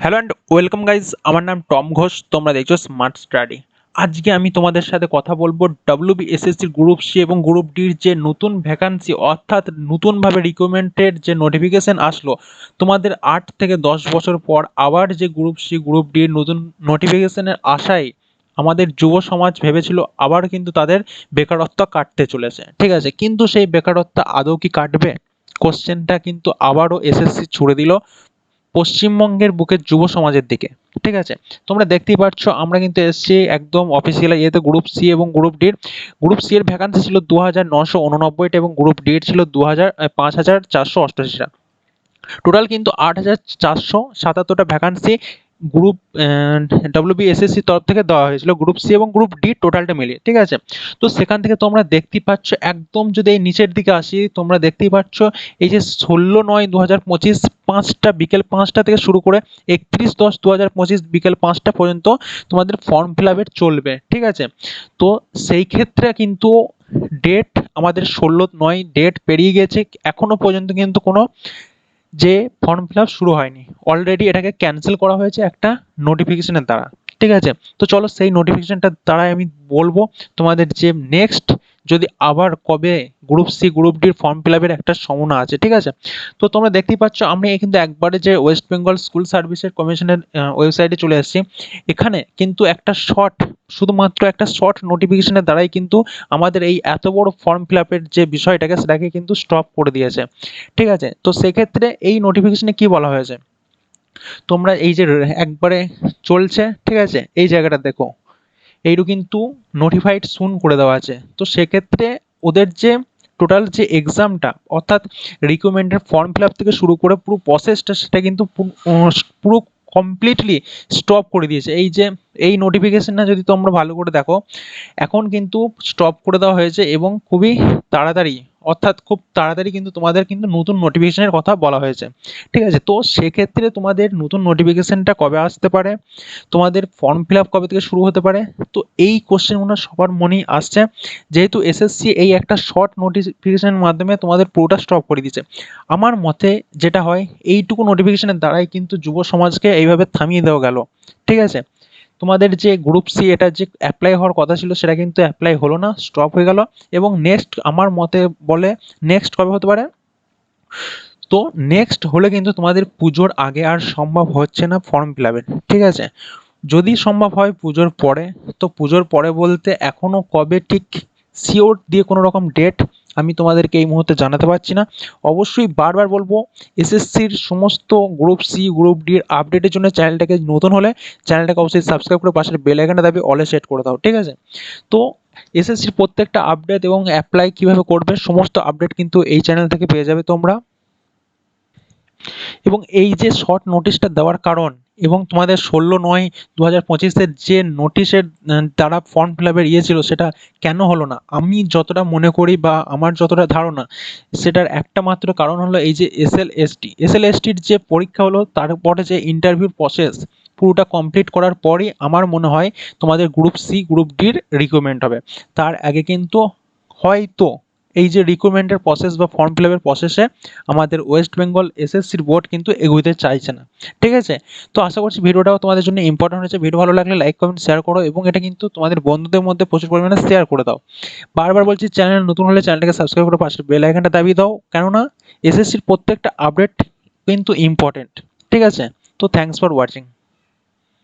Hello and welcome guys, আমার নাম Tom Ghosh. তোমরা দেখছো স্মার্ট স্টাডি। আজকে আমি তোমাদের সাথে কথা বলবো WBSSC গ্রুপ সি এবং গ্রুপ ডির যে নতুন ভ্যাকান্সি, অর্থাৎ নতুনভাবে রিক্রুটমেন্টের যে নোটিফিকেশন আসলো তোমাদের 8 থেকে 10 বছর পর আবার যে গ্রুপ সি গ্রুপ ডির নতুন নোটিফিকেশনের আশায় আমাদের যুব সমাজ ভেবেছিল আবার কিন্তু তাদের বেকারত্ব কাটতে চলেছে। ঠিক আছে, কিন্তু সেই বেকারত্ব আদৌ কি কাটবে? কোশ্চেনটা কিন্তু আবারও এসএসসি ছুড়ে দিল পশ্চিমবঙ্গের বুকের যুব সমাজের দিকে। ঠিক আছে, তোমরা দেখতেই পাচ্ছ আমরা কিন্তু এসছি একদম অফিসিয়াল ইয়েতে। গ্রুপ সি এর ভ্যাকান্সি ছিল 2989টা এবং গ্রুপ ডি এর ছিল 5488টা। টোটাল কিন্তু 8477টা ভ্যাকান্সি গ্রুপ WBSSC তরফ থেকে দেওয়া হয়েছিল গ্রুপ সি এবং গ্রুপ ডি টোটালটা মিলিয়ে। ঠিক আছে, তো সেখান থেকে তোমরা দেখতেই পাচ্ছ একদম যদি এই নিচের দিকে আসি, তোমরা দেখতেই পাচ্ছ এই যে 16/9/2025 বিকেল 5টা থেকে শুরু করে 31/10/2025 বিকেল 5টা পর্যন্ত তোমাদের ফর্ম ফিল আপের চলবে। ঠিক আছে, তো সেই ক্ষেত্রে কিন্তু ডেট আমাদের 16/9 ডেট পেরিয়ে গেছে, এখনো পর্যন্ত কিন্তু কোনো যে ফর্ম ফিল আপ শুরু হয়নি। অলরেডি এটাকে ক্যান্সেল করা হয়েছে একটা নোটিফিকেশনের দ্বারা। ঠিক আছে, তো চলো সেই নোটিফিকেশনটার দ্বারাই আমি বলবো তোমাদের যে নেক্সট যদি আবার কবে গ্রুপ সি গ্রুপ ডির ফর্ম ফিল আপের একটা সম্ভাবনা আছে। ঠিক আছে, তো তোমরা দেখতেই পাচ্ছ আমি কিন্তু একবারে যে ওয়েস্ট বেঙ্গল স্কুল সার্ভিসেস কমিশনের ওয়েবসাইটে চলে এসেছি। এখানে কিন্তু একটা শুধুমাত্র একটা শর্ট নোটিফিকেশনের দ্বারাই কিন্তু আমাদের এই এত বড় ফর্ম ফিল আপের যে বিষয়টাকে সেটাকে কিন্তু স্টপ করে দিয়েছে। ঠিক আছে, তো সেক্ষেত্রে এই নোটিফিকেশনে কি বলা হয়েছে তোমরা এই যে একবারে চলছে, ঠিক আছে, এই জায়গাটা দেখো, এইটু কিন্তু নোটিফাইড সুন করে দেওয়া আছে। তো সেক্ষেত্রে ওদের যে টোটাল যে এক্সামটা, অর্থাৎ রিক্রুটমেন্টের ফর্ম ফিল আপ থেকে শুরু করে পুরো প্রসেসটা, সেটা কিন্তু পুরো কমপ্লিটলি স্টপ করে দিয়েছে। এই যে এই নোটিফিকেশনটা যদি তোমরা ভালো করে দেখো, এখন কিন্তু স্টপ করে দেওয়া হয়েছে এবং খুবই তাড়াতাড়ি, অর্থাৎ খুব তাড়াতাড়ি কিন্তু তোমাদের কিন্তু নতুন নোটিফিকেশনের কথা বলা হয়েছে। ঠিক আছে, তো সেক্ষেত্রে তোমাদের নতুন নোটিফিকেশনটা কবে আসতে পারে, তোমাদের ফর্ম ফিল আপ কবে থেকে শুরু হতে পারে, তো এই কোশ্চেনগুলো সবার মনেই আসছে। যেহেতু এসএসসি এই একটা শর্ট নোটিফিকেশনের মাধ্যমে তোমাদের পুরোটা স্টপ করে দিয়েছে, আমার মতে যেটা হয় এইটুকু নোটিফিকেশনের দ্বারাই কিন্তু যুব সমাজকে এইভাবে থামিয়ে দেওয়া গেল। ঠিক আছে, তোমাদের যে গ্রুপ সি এটা যে অ্যাপ্লাই হওয়ার কথা ছিল সেটা কিন্তু অ্যাপ্লাই হলো না, স্টপ হয়ে গেল। এবং নেক্সট আমার মতে বলে নেক্সট কবে হতে পারে, তো নেক্সট হলে কিন্তু তোমাদের পুজোর আগে আর সম্ভব হচ্ছে না ফর্ম ফিল আপের। ঠিক আছে, যদি সম্ভব হয় পুজোর পরে। তো পুজোর পরে বলতে এখনো কবে ঠিক শিওর দিয়ে কোনো রকম ডেট আমি তোমাদেরকে এই মুহূর্তে জানাতে পারছি না। অবশ্যই বারবার বলবো, এসএসসির সমস্ত গ্রুপ সি গ্রুপ ডির আপডেটের জন্য চ্যানেলটাকে নতুন হলে চ্যানেলটাকে অবশ্যই সাবস্ক্রাইব করে পাশের বেল আইকনটা দাবি অলে সেট করে দাও। ঠিক আছে, তো এসএসসির প্রত্যেকটা আপডেট এবং অ্যাপ্লাই কিভাবে করবে সমস্ত আপডেট কিন্তু এই চ্যানেল থেকে পেয়ে যাবে তোমরা। এবং এই যে শর্ট নোটিশটা দেওয়ার কারণ এবং তোমাদের 16/9/2025 যে নোটিশের দ্বারা ফর্ম ফিল আপের ছিল সেটা কেন হলো না, আমি যতটা মনে করি বা আমার যতটা ধারণা, সেটার একটা মাত্র কারণ হলো এই যে এসএলএসটির যে পরীক্ষা হলো তারপরে যে ইন্টারভিউর প্রসেস পুরোটা কমপ্লিট করার পরই আমার মনে হয় তোমাদের গ্রুপ সি গ্রুপ ডির রিক্রুটমেন্ট হবে। তার আগে কিন্তু হয়তো এই যে রিক্রুটমেন্টের প্রসেস বা ফর্ম ফিল আপের প্রসেসে আমাদের ওয়েস্ট বেঙ্গল এসএসসির বোর্ড কিন্তু এগোতে চাইছে না। ঠিক আছে, তো আশা করছি ভিডিওটাও তোমাদের জন্য ইম্পর্টেন্ট হয়েছে। ভিডিও ভালো লাগলে লাইক কমেন্ট শেয়ার করো এবং এটা কিন্তু তোমাদের বন্ধুদের মধ্যে প্রচুর পরিমাণে শেয়ার করে দাও। বারবার বলছি, চ্যানেল নতুন হলে চ্যানেলটাকে সাবস্ক্রাইব করে পাশে বেল আইকনটা দাবিয়ে দাও, কেননা এসএসসির প্রত্যেকটা আপডেট কিন্তু ইম্পর্টেন্ট। ঠিক আছে, তো থ্যাঙ্কস ফর ওয়াচিং।